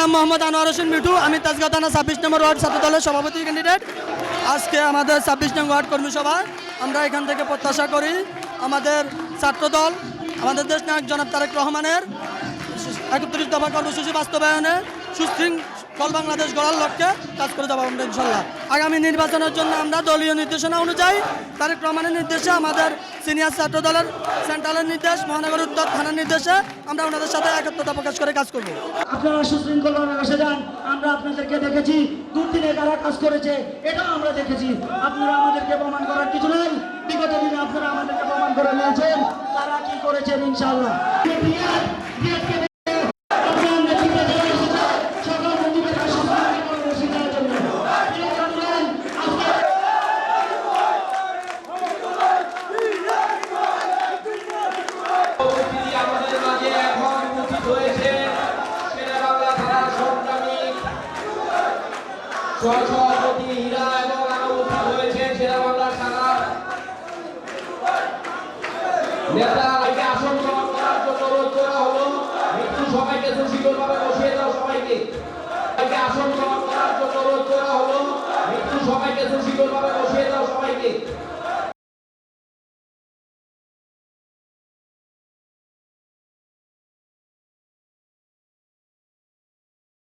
নাম মোহাম্মদ আনোয়ার হোসেন মিঠু। আমি তেজগাঁও থানা 26 নম্বর ওয়ার্ড ছাত্র দলের সভাপতি ক্যান্ডিডেট। আজকে আমাদের 26 নং ওয়ার্ড কর্মী সভায় আমরা এখান থেকে প্রত্যাশা করি আমাদের ছাত্রদল আমাদের দেশ নায়ক জনাব তারেক রহমানের 31 দফা কর্মসূচি বাস্তবায়নে সুশৃঙ্খল বাংলাদেশ গড়ার লক্ষ্যে কাজ করে যাবো আমরা ইনশাল্লাহ। আগামী নির্বাচনের জন্য আমরা দলীয় নির্দেশনা অনুযায়ী তারেক রহমানের নির্দেশে আমাদের সিনিয়র ছাত্র দলের সেন্ট্রালের নির্দেশ, মহানগর উত্তর থানার নির্দেশে আমরা ওনাদের সাথে একত্রতা প্রকাশ করে কাজ করব। আপনারা সুশৃঙ্খলভাবে বসে যান। আমরা আপনাদেরকে দেখেছি দুর্দিনে কারা কাজ করেছে, এটাও আমরা দেখেছি। আপনারা আমাদেরকে প্রমাণ করার কিছু নেই। বিগত দিনে আপনারা আমাদেরকে প্রমাণ করে নিয়েছেন তারা কি করেছেন ইনশাআল্লাহ। সভাপতি হীরা এবং আরো উপস্থিত হয়েছে শেরা বাংলা থানার নেতা আসন গ্রহণ করার জন্য অনুরোধ করা হলো। একটু সবাইকে সুশীলভাবে বসিয়ে দাও।